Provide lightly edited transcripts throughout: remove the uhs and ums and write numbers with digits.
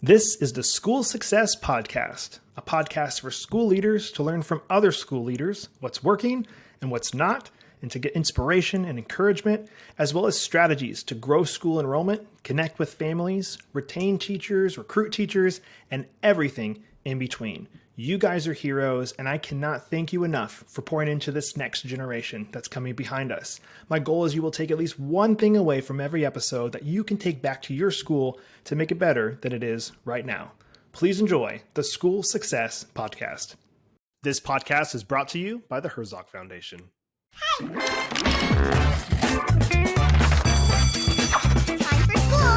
This is the School Success Podcast, a podcast for school leaders to learn from other school leaders what's working and what's not, and to get inspiration and encouragement, as well as strategies to grow school enrollment, connect with families, retain teachers, recruit teachers, and everything in between. You guys are heroes, and I cannot thank you enough for pouring into this next generation that's coming behind us. My goal is you will take at least one thing away from every episode that you can take back to your school to make it better than it is right now. Please enjoy the School Success Podcast. This podcast is brought to you by the Herzog Foundation. Time for school.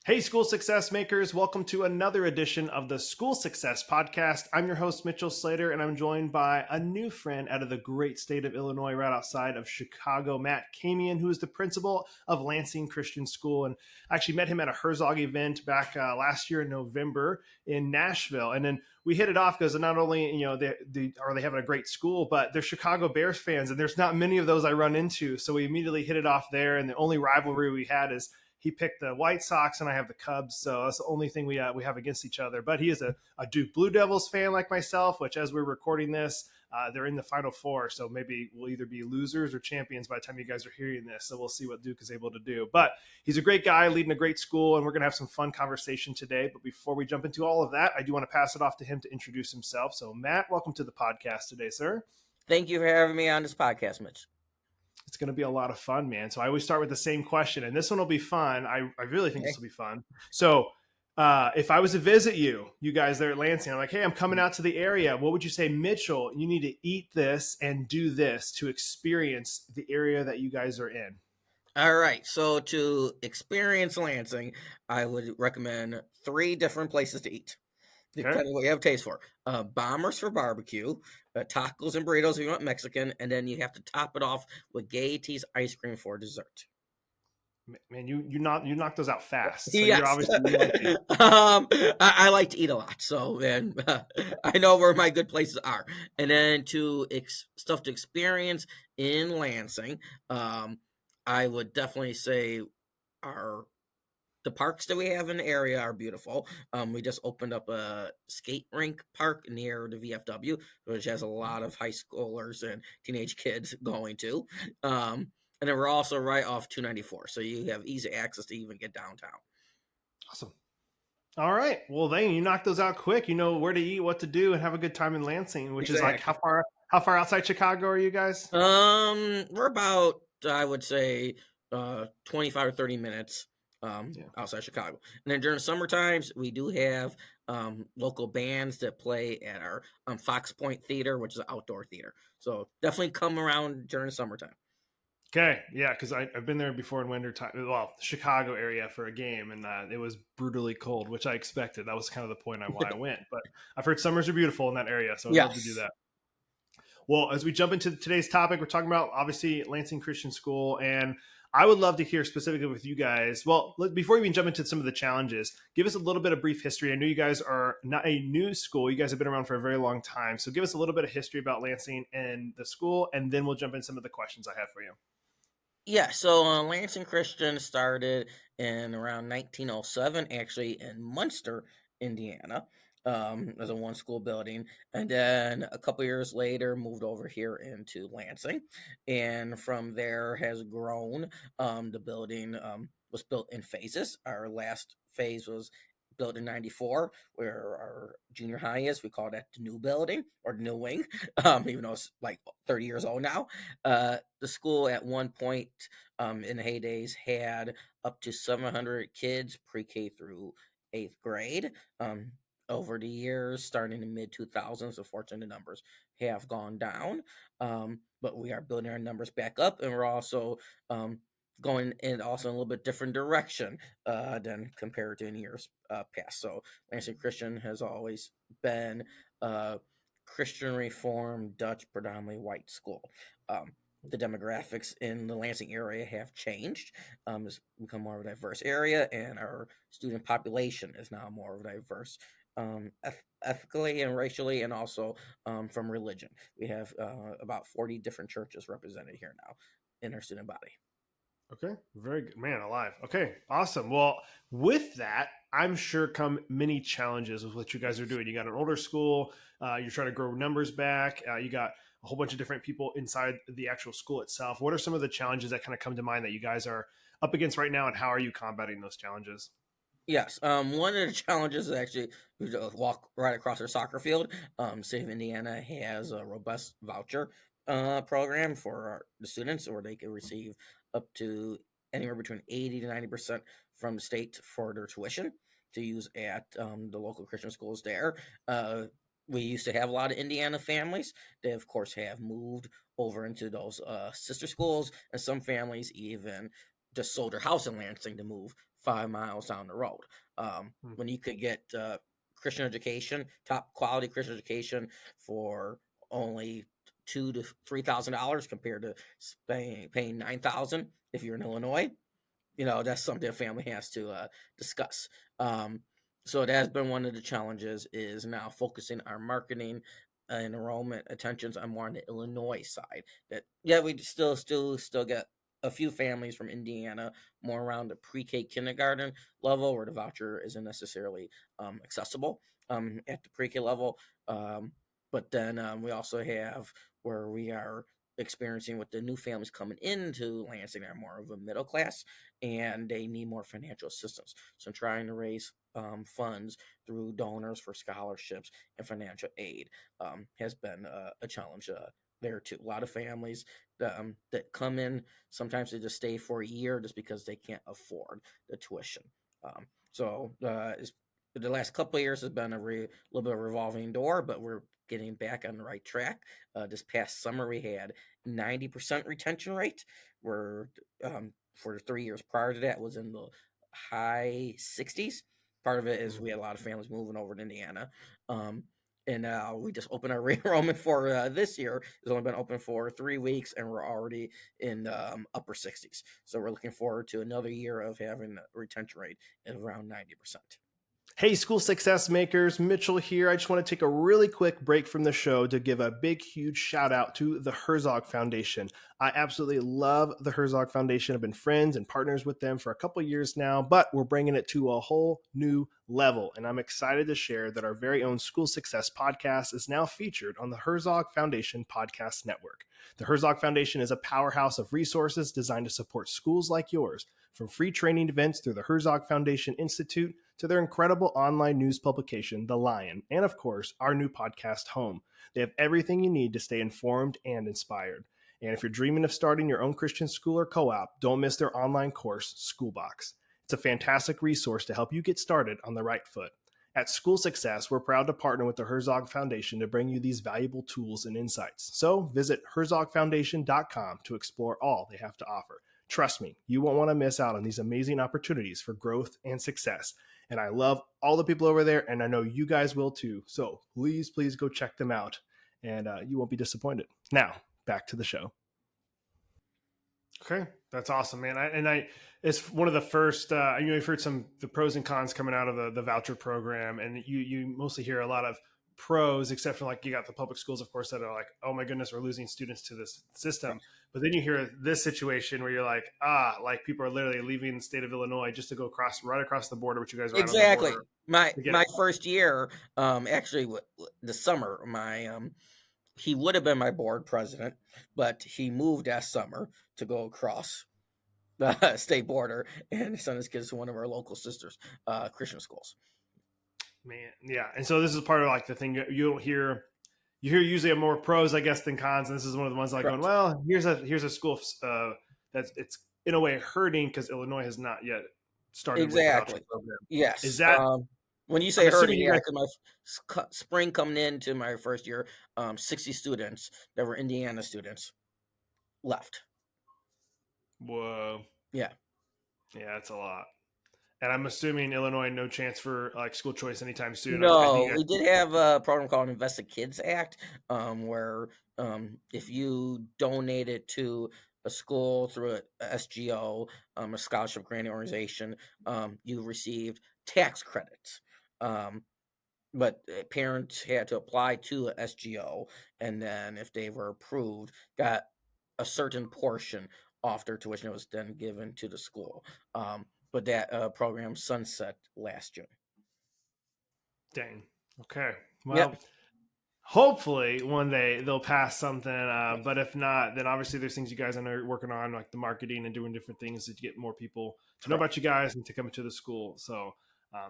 Hey, School Success Makers. Welcome to another edition of the School Success Podcast. I'm your host, Mitchell Slater, and I'm joined by a new friend out of the great state of Illinois, right outside of Chicago, Matt Kamien, who is the principal of Lansing Christian School. And I actually met him at a Herzog event back last year in November in Nashville. And then we hit it off because not only, are they having a great school, but they're Chicago Bears fans, and there's not many of those I run into. So we immediately hit it off there. And the only rivalry we had is he picked the White Sox and I have the Cubs. So that's the only thing we have against each other. But he is a Duke Blue Devils fan like myself, which as we're recording this, they're in the Final Four. So maybe we'll either be losers or champions by the time you guys are hearing this. So we'll see what Duke is able to do. But he's a great guy leading a great school, and we're going to have some fun conversation today. But before we jump into all of that, I do want to pass it off to him to introduce himself. So Matt, welcome to the podcast today, sir. Thank you for having me on this podcast, Mitch. It's going to be a lot of fun, man. So I always start with the same question, and this one will be fun. I really think this will be fun. So if I was to visit you guys there at Lansing, I'm like, hey, I'm coming out to the area. What would you say, Mitchell? You need to eat this and do this to experience the area that you guys are in. All right. So to experience Lansing, I would recommend 3 different places to eat. Depending on what you have a taste for. Bombers for barbecue, tacos and burritos if you want Mexican, and then you have to top it off with 𝑗𝑢𝑠𝑡 ice cream for dessert. Man, you knock those out fast. So yes. You're obviously I like to eat a lot, so man, I know where my good places are. And then stuff to experience in Lansing, I would definitely say the parks that we have in the area are beautiful. We just opened up a skate rink park near the VFW, which has a lot of high schoolers and teenage kids going to. And then we're also right off 294, so you have easy access to even get downtown. Awesome. All right. Well, then you knock those out quick. You know where to eat, what to do, and have a good time in Lansing, which is like how far outside Chicago are you guys? We're about, I would say, 25 or 30 minutes. Outside Chicago. And then during the summer times, we do have local bands that play at our Fox Point Theater, which is an outdoor theater. So definitely come around during the summertime. Okay, yeah, because I've been there before in winter time. Well, Chicago area for a game, and it was brutally cold, which I expected. That was kind of the point why I went. But I've heard summers are beautiful in that area, so I'd love to do that. Well, as we jump into today's topic, we're talking about obviously Lansing Christian School, and I would love to hear specifically with you guys. Well, before we even jump into some of the challenges, give us a little bit of brief history. I know you guys are not a new school. You guys have been around for a very long time. So give us a little bit of history about Lansing and the school, and then we'll jump into some of the questions I have for you. Yeah, so Lansing Christian started in around 1907, actually in Munster, Indiana, as a one-school building, and then a couple years later moved over here into Lansing, and from there has grown. The building was built in phases. Our last phase was built in 94, where our junior high is. We call that the new building or the new wing, even though it's like 30 years old now. The school at one point in the heydays had up to 700 kids pre-K through 8th grade. Over the years, starting in mid-2000s, unfortunately, the numbers have gone down. But we are building our numbers back up, and we're also going in also in a little bit different direction than compared to in years past. So Lansing Christian has always been Christian Reformed, Dutch, predominantly white school. The demographics in the Lansing area have changed. It's become more of a diverse area, and our student population is now more of a diverse ethically and racially, and also from religion. We have about 40 different churches represented here now in our student body. Okay, very good. Man alive. Okay, awesome. Well, with that, I'm sure come many challenges with what you guys are doing. You got an older school, you're trying to grow numbers back, you got a whole bunch of different people inside the actual school itself. What are some of the challenges that kind of come to mind that you guys are up against right now, and how are you combating those challenges? Yes. One of the challenges is actually we just walk right across our soccer field. State of Indiana has a robust voucher program for the students, where they can receive up to anywhere between 80 to 90% from the state for their tuition to use at the local Christian schools there. Uh, we used to have a lot of Indiana families. They, of course, have moved over into those sister schools, and some families even just sold their house in Lansing to move 5 miles down the road. Hmm. When you could get Christian education, top quality Christian education for only $2,000 to $3,000 compared to paying $9,000 if you're in Illinois, that's something a family has to discuss. So that has been one of the challenges, is now focusing our marketing and enrollment attentions on more on the Illinois side. That, yeah, we still get a few families from Indiana more around the pre-K kindergarten level, where the voucher isn't necessarily accessible at the pre-K level. But then we also have where we are experiencing with the new families coming into Lansing are more of a middle class, and they need more financial assistance. So I'm trying to raise funds through donors for scholarships and financial aid has been a challenge there too. A lot of families that come in, sometimes they just stay for a year just because they can't afford the tuition. The last couple of years has been a little bit of a revolving door, but we're getting back on the right track. This past summer, we had 90% retention rate. We're for the 3 years prior to that was in the high 60s. Part of it is we had a lot of families moving over to Indiana. And we just opened our re-enrollment for this year. It's only been open for 3 weeks, and we're already in upper 60s. So we're looking forward to another year of having a retention rate at around 90%. Hey, school success makers, Mitchell here. I just want to take a really quick break from the show to give a big, huge shout out to the Herzog Foundation. I absolutely love the Herzog Foundation. I've been friends and partners with them for a couple years now, but we're bringing it to a whole new level. And I'm excited to share that our very own School Success podcast is now featured on the Herzog Foundation Podcast Network. The Herzog Foundation is a powerhouse of resources designed to support schools like yours, from free training events through the Herzog Foundation Institute to their incredible online news publication, The Lion, and of course, our new podcast, Home. They have everything you need to stay informed and inspired. And if you're dreaming of starting your own Christian school or co-op, don't miss their online course, Schoolbox. It's a fantastic resource to help you get started on the right foot. At School Success, we're proud to partner with the Herzog Foundation to bring you these valuable tools and insights. So visit herzogfoundation.com to explore all they have to offer. Trust me, you won't want to miss out on these amazing opportunities for growth and success. And I love all the people over there, and I know you guys will too. So please, please go check them out, and you won't be disappointed. Now, back to the show. Okay, that's awesome, man. It's one of the first. You've heard the pros and cons coming out of the voucher program, and you mostly hear a lot of pros, except for like you got the public schools, of course, that are like, oh my goodness, we're losing students to this system. But then you hear this situation where you're like, like people are literally leaving the state of Illinois just to go right across the border, which you guys are right on the Exactly. border. My first year, actually, the summer, he would have been my board president, but he moved that summer to go across the state border and send his kids to one of our local sisters Christian schools. Man, yeah. And so this is part of like the thing you don't hear. You hear usually more pros, I guess, than cons. And this is one of the ones like Correct. going, well, here's a school that's it's in a way hurting because Illinois has not yet started with the voucher Exactly. program. Yes. Is that? When you say I'm hurting, assuming you yeah, guys. because my spring coming into my first year, 60 students that were Indiana students left. Whoa. Yeah. Yeah, that's a lot. And I'm assuming Illinois no chance for like school choice anytime soon. I think No, you guys. we did have a program called Invest the Kids Act, where if you donated to a school through a SGO, a scholarship granting organization, you received tax credits. But parents had to apply to a SGO, and then if they were approved, got a certain portion off their tuition. It was then given to the school. But that program sunset last June. Dang. Okay. Well, Yep. hopefully one day they'll pass something. But if not, then obviously there's things you guys are working on, like the marketing and doing different things to get more people to know Correct. about you guys and to come to the school. So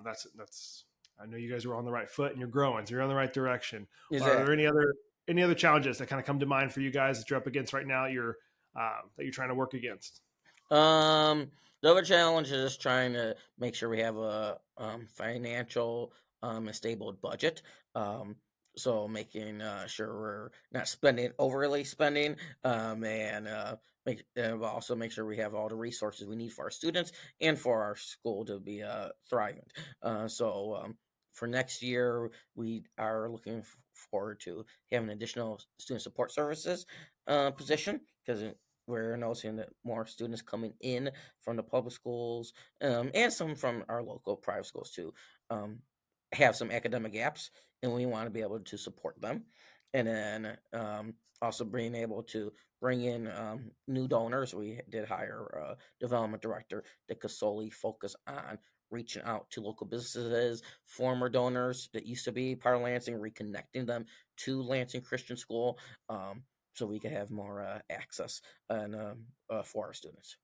that's. I know you guys are on the right foot and you're growing, so you're on the right direction. Are there Exactly. any other challenges that kind of come to mind for you guys that you're up against right now? That you're trying to work against. Um, the other challenge is trying to make sure we have a financial and stable budget. So making sure we're not spending overly spending, and also make sure we have all the resources we need for our students and for our school to be thriving. So for next year, we are looking forward to having additional student support services position because we're noticing that more students coming in from the public schools, and some from our local private schools too, um, have some academic gaps, and we want to be able to support them. And then also being able to bring in new donors. We did hire a development director that could solely focus on reaching out to local businesses, former donors that used to be part of Lansing, reconnecting them to Lansing Christian School, so we can have more access and for our students.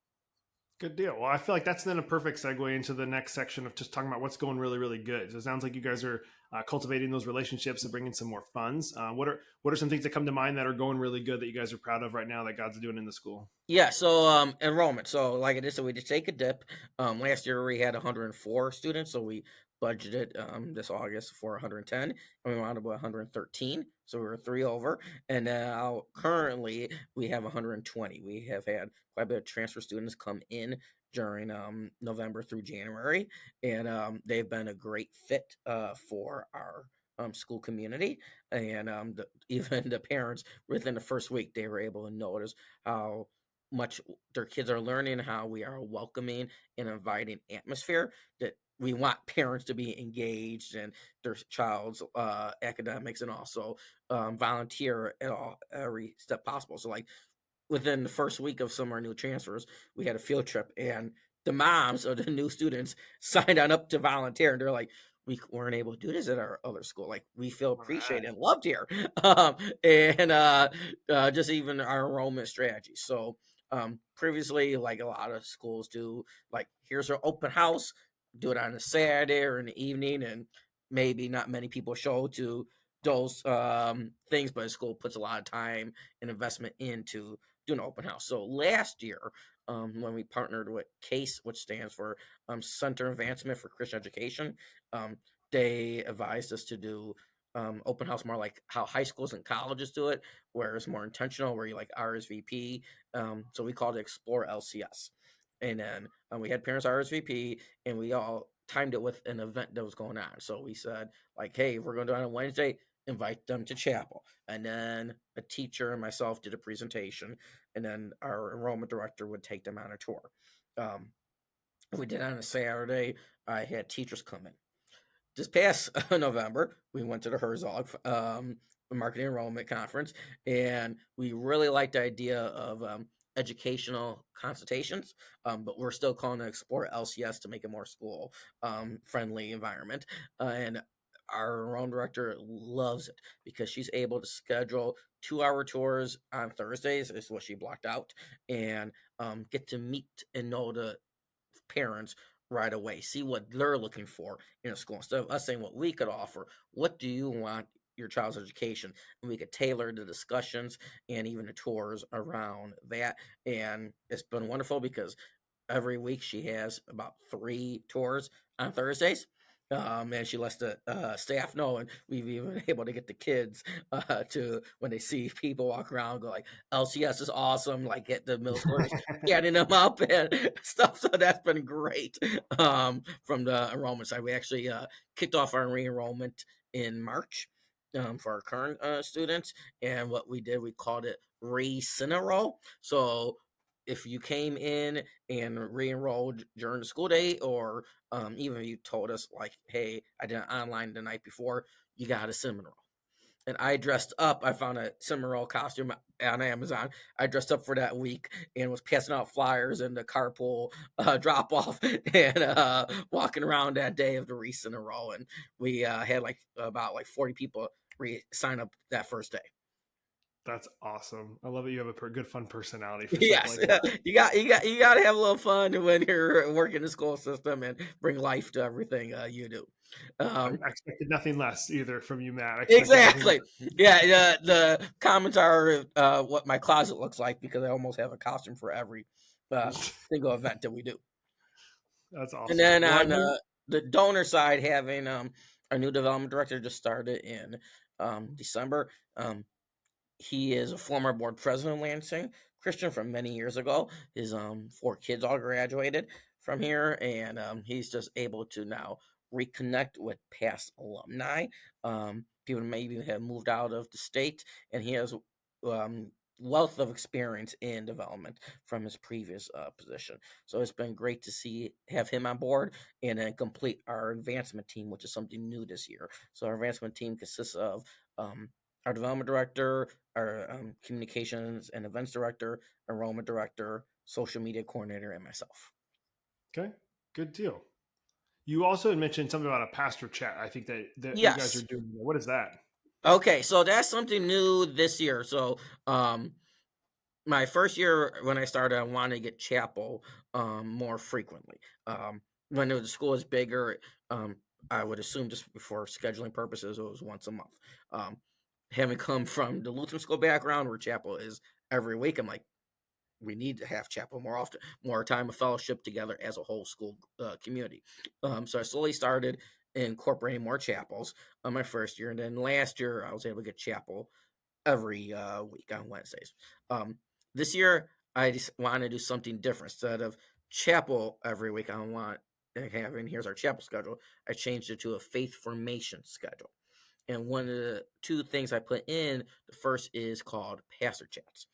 Good deal. Well, I feel like that's then a perfect segue into the next section of just talking about what's going really, really good. So it sounds like you guys are cultivating those relationships and bringing some more funds. What are some things that come to mind that are going really good that you guys are proud of right now that God's doing in the school? Yeah, so enrollment. So like I did, so we did take a dip. Last year we had 104 students, so we budgeted this August for 110, and we wound up with 113. So we were three over, and now currently we have 120. We have had quite a bit of transfer students come in during November through January, and they've been a great fit for our school community, and even the parents within the first week they were able to notice how much their kids are learning, how we are a welcoming and inviting atmosphere, that we want parents to be engaged in their child's academics, and also volunteer at every step possible. So like within the first week of some of our new transfers, we had a field trip, and the moms of the new students signed on up to volunteer, and they're like, we weren't able to do this at our other school. Like we feel All right. appreciated and loved here, and just even our enrollment strategy. So previously, like a lot of schools do, like here's our open house, do it on a Saturday or in the evening, and maybe not many people show to those things, but the school puts a lot of time and investment into doing an open house. So last year, when we partnered with CASE, which stands for Center Advancement for Christian Education, they advised us to do open house more like how high schools and colleges do it, where it's more intentional, where you like RSVP. So we called it Explore LCS. And then we had parents RSVP, and we all timed it with an event that was going on. So we said, like, hey, we're going to do it on Wednesday, invite them to chapel. And then a teacher and myself did a presentation, and then our enrollment director would take them on a tour. Um, we did it on a Saturday. I had teachers come in. This past November, we went to the Herzog Marketing Enrollment Conference, and we really liked the idea of educational consultations, but we're still calling it Explore LCS to make it more school friendly environment. And our own director loves it because she's able to schedule 2-hour tours on Thursdays, is what she blocked out, and get to meet and know the parents right away, see what they're looking for in a school instead of us saying what we could offer. What do you want your child's education? And we could tailor the discussions and even the tours around that. And it's been wonderful because every week she has about 3 tours on Thursdays. And she lets the staff know, and we've even been able to get the kids to, when they see people walk around, go like, LCS is awesome, like get the middle schoolers getting them up and stuff. So that's been great. From the enrollment side, we actually kicked off our re-enrollment in March for our current students. And what we did, we called it re-Cineroll. So if you came in and re-enrolled during the school day, or even if you told us like, hey, I did it online the night before, you got a seminar. and I dressed up. I found a Cimarron costume on Amazon. I dressed up for that week and was passing out flyers in the carpool drop off and walking around that day of the recent enroll. And we had about 40 people sign up that first day. That's awesome. I love it. You have a good fun personality for stuff Yes, like that. you got to have a little fun when you're working the school system and bring life to everything you do. I expected nothing less either from you, Matt. I expected nothing Exactly. less. Yeah. The comments are what my closet looks like because I almost have a costume for every single event that we do. That's And awesome. then Well, I on know. the donor side, having our new development director just started in December. He is a former board president of Lansing Christian from many years ago. His 4 kids all graduated from here, and he's just able to now reconnect with past alumni. People maybe have moved out of the state, and he has wealth of experience in development from his previous position. So it's been great to have him on board and then complete our advancement team, which is something new this year. So our advancement team consists of our development director, our communications and events director, enrollment director, social media coordinator, and myself. Okay, good deal. You also had mentioned something about a pastor chat. I think that you guys are Yes. doing. What is that? Okay, so that's something new this year. So my first year when I started, I wanted to get chapel more frequently. When the school is bigger, I would assume just for scheduling purposes, it was once a month. Having come from the Lutheran school background where chapel is every week, I'm like, we need to have chapel more often, more time of fellowship together as a whole school community. So I slowly started incorporating more chapels on my first year, and then last year I was able to get chapel every week on Wednesdays. This year I just want to do something different. Instead of chapel every week, I want having here's our chapel schedule. I changed it to a faith formation schedule. And one of the 2 things I put in, the first is called pastor chats.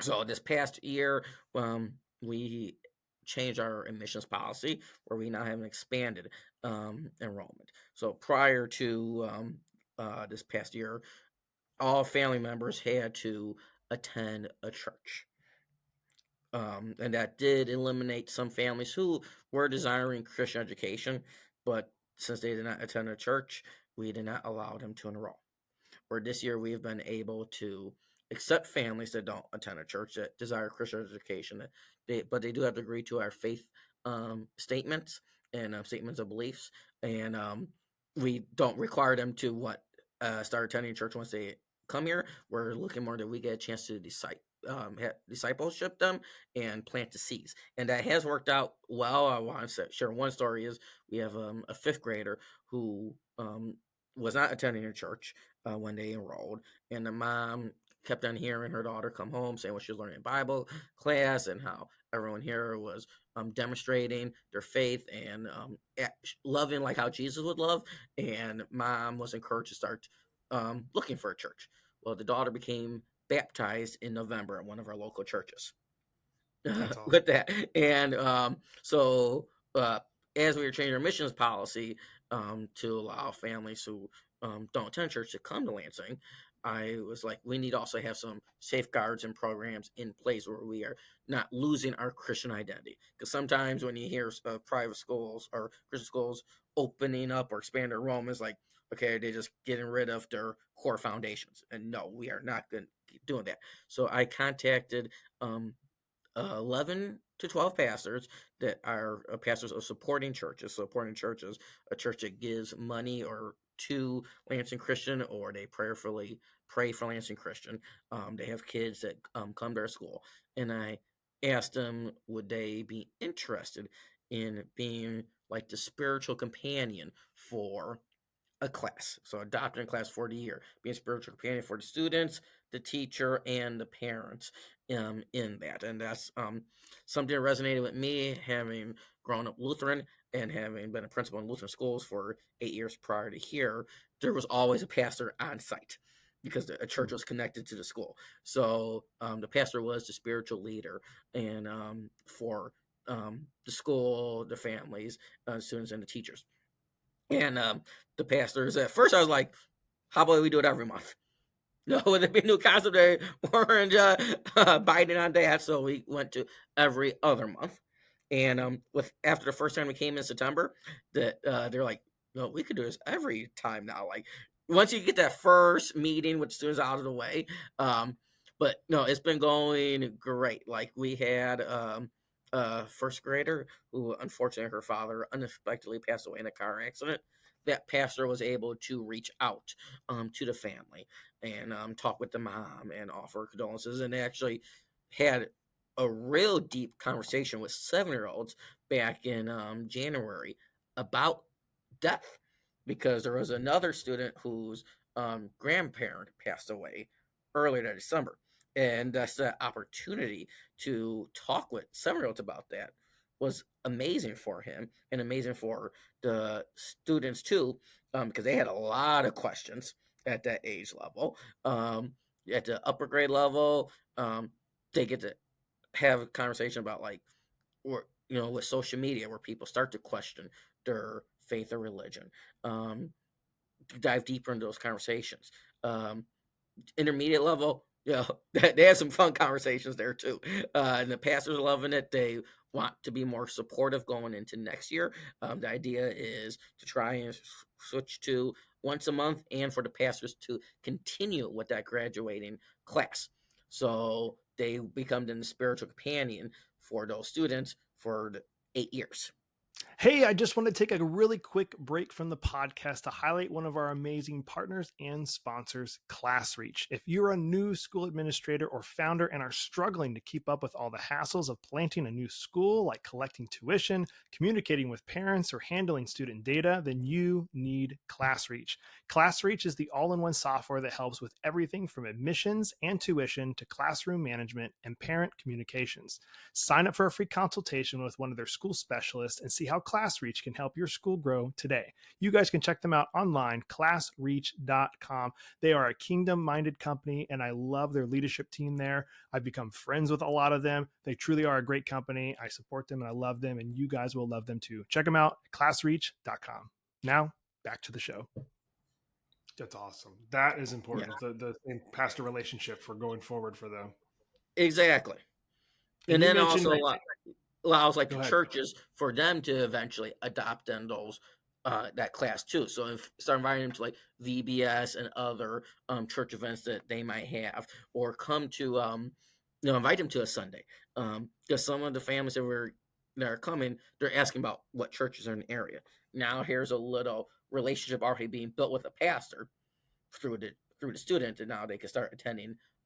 So this past year, we changed our admissions policy where we now have an expanded enrollment. So prior to this past year, all family members had to attend a church. And that did eliminate some families who were desiring Christian education, but since they did not attend a church, we did not allow them to enroll. Where this year we've been able to accept families that don't attend a church that desire Christian education, but they do have to agree to our faith statements and statements of beliefs, and we don't require them to start attending church once they come here. We're looking more that we get a chance to discipleship them and plant the seeds, and that has worked out well. I want to share one story. Is we have a 5th grader who was not attending a church when they enrolled, and the mom kept on hearing her daughter come home saying what she was learning in Bible class and how everyone here was demonstrating their faith and loving like how Jesus would love. And mom was encouraged to start looking for a church. Well, the daughter became baptized in November at one of our local churches. That's awesome. With that, and so as we were changing our missions policy to allow families who don't attend church to come to Lansing, I was like, we need to also have some safeguards and programs in place where we are not losing our Christian identity. Because sometimes when you hear private schools or Christian schools opening up or expanding their enrollment, it's like, okay, they're just getting rid of their core foundations. And no, we are not going to keep doing that. So I contacted 11 to 12 pastors that are pastors of supporting churches. Supporting churches, a church that gives money or to Lansing Christian, or they prayerfully pray for Lansing Christian. They have kids that come to our school, and I asked them would they be interested in being like the spiritual companion for a class. So adopting a class for the year, being a spiritual companion for the students, the teacher, and the parents in that. And that's something that resonated with me, having grown up Lutheran and having been a principal in Lutheran schools for 8 years prior to here. There was always a pastor on site because a church was connected to the school. So the pastor was the spiritual leader and for the school, the families, students, and the teachers. And the pastors, at first I was like, How about we do it every month? No, with the new concept, they weren't biting on that, so we went to every other month. And with after the first time we came in September, that they're like, no, we could do this every time now. Like once you get that first meeting with students out of the way, but no, it's been going great. Like we had a first grader who, unfortunately, her father unexpectedly passed away in a car accident. That pastor was able to reach out to the family and talk with the mom and offer condolences, and they actually had a real deep conversation with 7-year-olds back in January about death, because there was another student whose grandparent passed away earlier that December, and that's the opportunity to talk with 7-year-olds about that was amazing for him and amazing for the students too, because they had a lot of questions at that age level. At the upper grade level, they get to have a conversation about like, or with social media, where people start to question their faith or religion. Dive deeper into those conversations. Intermediate level, they have some fun conversations there too. And the pastors are loving it. They want to be more supportive going into next year. The idea is to try and switch to once a month, and for the pastors to continue with that graduating class, so they become the spiritual companion for those students for the 8 years. Hey, I just want to take a really quick break from the podcast to highlight one of our amazing partners and sponsors, ClassReach. If you're a new school administrator or founder and are struggling to keep up with all the hassles of planting a new school, like collecting tuition, communicating with parents, or handling student data, then you need ClassReach. ClassReach is the all-in-one software that helps with everything from admissions and tuition to classroom management and parent communications. Sign up for a free consultation with one of their school specialists and see how ClassReach can help your school grow today. You guys can check them out online, classreach.com. They are a kingdom-minded company, and I love their leadership team there. I've become friends with a lot of them. They truly are a great company. I support them, and I love them, and you guys will love them too. Check them out at classreach.com. Now, back to the show. That's awesome. That is important. Yeah, The pastor relationship for going forward for them. exactly. And And you then mentioned, also allows like go the ahead. churches for them to eventually adopt in those that class too. So if start inviting them to like VBS and other church events that they might have, or come to invite them to a Sunday. Because some of the families that are coming, they're asking about what churches are in the area. Now here's a little relationship already being built with a pastor through the student, and now they can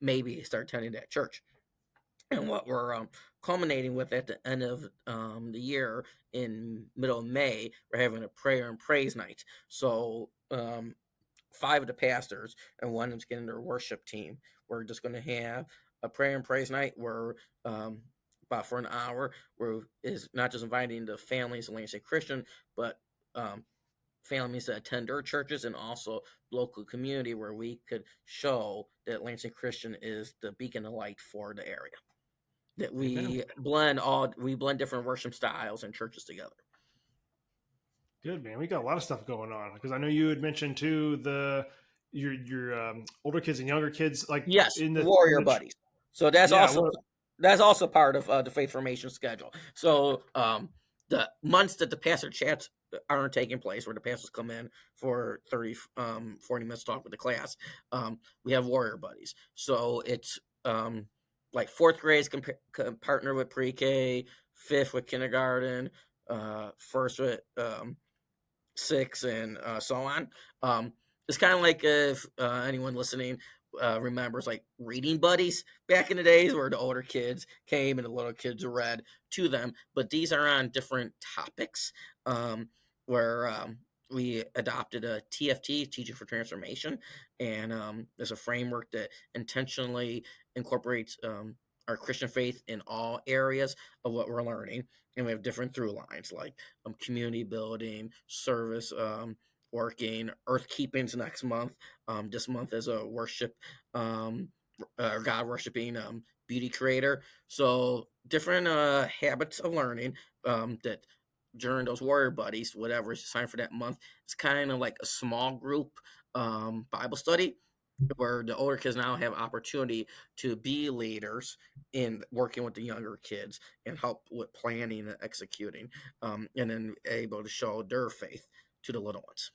maybe start attending that church. And what we're culminating with at the end of the year in middle of May, we're having a prayer and praise night. So 5 of the pastors and one of them's getting their worship team. We're just going to have a prayer and praise night where about for an hour, where is not just inviting the families of Lansing Christian, but families that attend their churches, and also local community, where we could show that Lansing Christian is the beacon of light for the area, that Amen. we blend different worship styles and churches together. Good, man. We got a lot of stuff going on, because I know you had mentioned too your older kids and younger kids, like Yes, in warrior buddies. So that's yeah. also part of the faith formation schedule. So the months that the pastor chats aren't taking place, where the pastors come in for 30 40 minutes talk with the class, we have warrior buddies. So it's like fourth grades can partner with pre-K, fifth with kindergarten, first with six, and so on. It's kind of like if anyone listening remembers like reading buddies back in the days, where the older kids came and the little kids read to them. But these are on different topics, where we adopted a TFT, Teaching for Transformation, and there's a framework that intentionally incorporates our Christian faith in all areas of what we're learning. And we have different through lines, like community building, service, working, earth keepings next month. This month is a worship, God worshiping beauty creator. So different habits of learning that during those warrior buddies, whatever is assigned for that month, it's kind of like a small group Bible study, where the older kids now have opportunity to be leaders in working with the younger kids and help with planning and executing, and then able to show their faith to the little ones.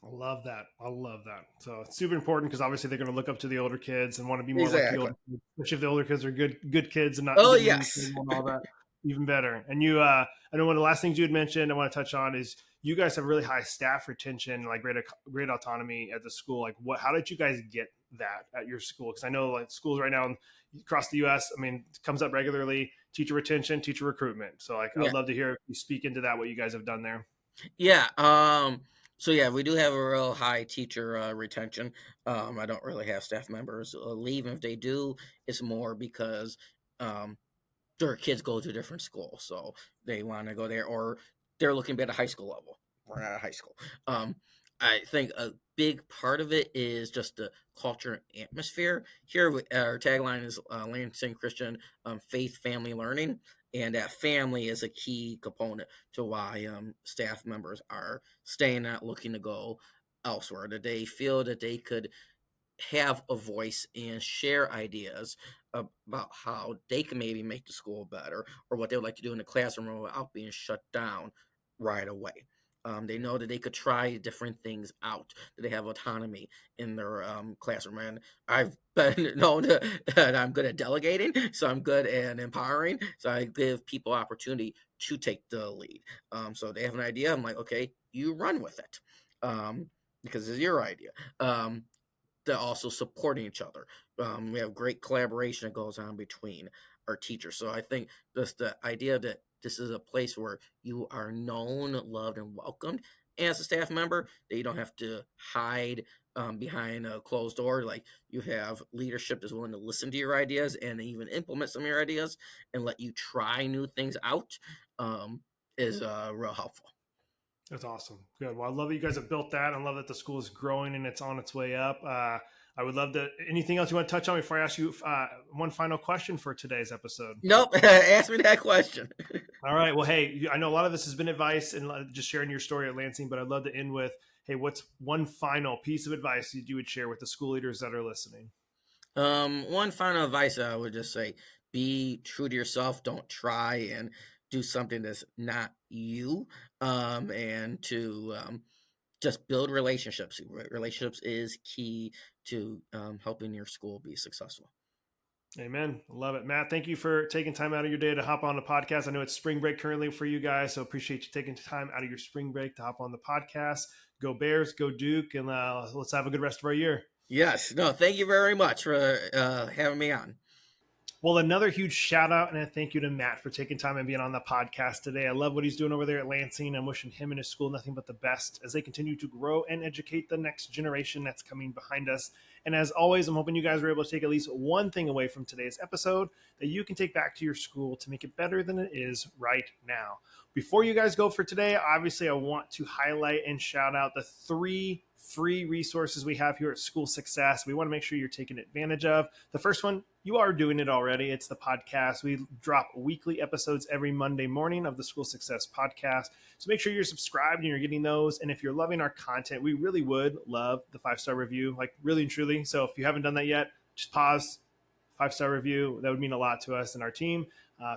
I love that. I love that. So it's super important because obviously they're going to look up to the older kids and want to be more like the Exactly. older kids, especially if the older kids are good kids and not Oh getting in yes. trouble and all that. Even better. And you, I know one of the last things you had mentioned I want to touch on is you guys have really high staff retention, like great autonomy at the school. Like how did you guys get that at your school? Because I know like schools right now across the U.S., I mean, it comes up regularly, teacher retention, teacher recruitment. So like, I'd Yeah. love to hear if you speak into that, what you guys have done there. Yeah. So yeah, we do have a real high teacher retention. I don't really have staff members leave, and if they do, it's more because um, their kids go to different schools, so they want to go there, or they're looking at a high school level. We're not a high school. Um, I think a big part of it is just the culture and atmosphere. Here, our tagline is Lansing Christian Faith, Family, Learning, and that family is a key component to why staff members are staying, not looking to go elsewhere. That they feel that they could have a voice and share ideas about how they can maybe make the school better or what they would like to do in the classroom without being shut down right away. They know that they could try different things out, that they have autonomy in their classroom. And I've been known that I'm good at delegating, so I'm good at empowering. So I give people opportunity to take the lead. So they have an idea. I'm like, okay, you run with it, because it's your idea. They're also supporting each other. We have great collaboration that goes on between our teachers. So I think just the idea that this is a place where you are known, loved, and welcomed as a staff member, that you don't have to hide behind a closed door. Like, you have leadership that's willing to listen to your ideas and even implement some of your ideas and let you try new things out, is real helpful. That's awesome. Good. Well, I love that you guys have built that. I love that the school is growing and it's on its way up. I would love to. Anything else you want to touch on before I ask you one final question for today's episode? Nope. Ask me that question. All right. Well, hey, I know a lot of this has been advice and just sharing your story at Lansing, but I'd love to end with, hey, what's one final piece of advice that you would share with the school leaders that are listening? One final advice I would just say: be true to yourself. Don't try and do something that's not you. And to just build relationships. Relationships is key to helping your school be successful. Amen. Love it. Matt, thank you for taking time out of your day to hop on the podcast. I know it's spring break currently for you guys, so appreciate you taking time out of your spring break to hop on the podcast. Go Bears, go Duke, and let's have a good rest of our year. Yes. No, thank you very much for having me on. Well, another huge shout out and a thank you to Matt for taking time and being on the podcast today. I love what he's doing over there at Lansing. I'm wishing him and his school nothing but the best as they continue to grow and educate the next generation that's coming behind us. And as always, I'm hoping you guys were able to take at least one thing away from today's episode that you can take back to your school to make it better than it is right now. Before you guys go for today, obviously, I want to highlight and shout out the 3 free resources we have here at School Success. We want to make sure you're taking advantage of. The first one, you are doing it already. It's the podcast. We drop weekly episodes every Monday morning of the School Success podcast. So make sure you're subscribed and you're getting those. And if you're loving our content, we really would love the 5-star review, like really and truly. So if you haven't done that yet, just pause, 5-star review. That would mean a lot to us and our team.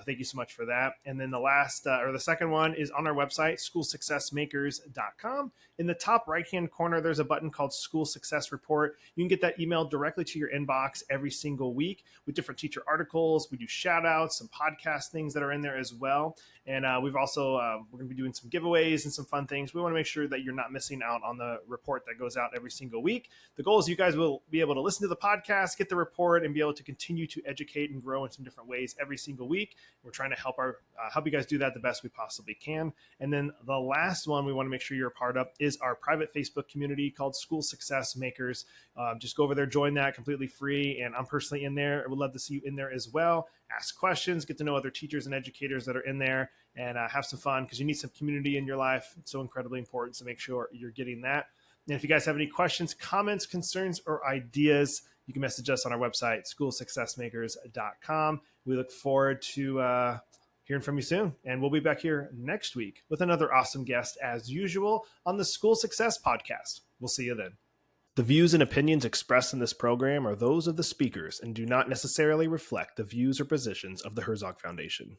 Thank you so much for that. And then the second one is on our website, schoolsuccessmakers.com. In the top right-hand corner, there's a button called School Success Report. You can get that emailed directly to your inbox every single week with different teacher articles. We do shout outs, some podcast things that are in there as well. And we've also, we're going to be doing some giveaways and some fun things. We want to make sure that you're not missing out on the report that goes out every single week. The goal is you guys will be able to listen to the podcast, get the report, and be able to continue to educate and grow in some different ways every single week. We're trying to help you guys do that the best we possibly can. And then the last one we want to make sure you're a part of is our private Facebook community called School Success Makers. Just go over there, join that, completely free. And I'm personally in there. I would love to see you in there as well. Ask questions, get to know other teachers and educators that are in there, and have some fun because you need some community in your life. It's so incredibly important. So make sure you're getting that. And if you guys have any questions, comments, concerns, or ideas, you can message us on our website, schoolsuccessmakers.com. We look forward to hearing from you soon. And we'll be back here next week with another awesome guest as usual on the School Success Podcast. We'll see you then. The views and opinions expressed in this program are those of the speakers and do not necessarily reflect the views or positions of the Herzog Foundation.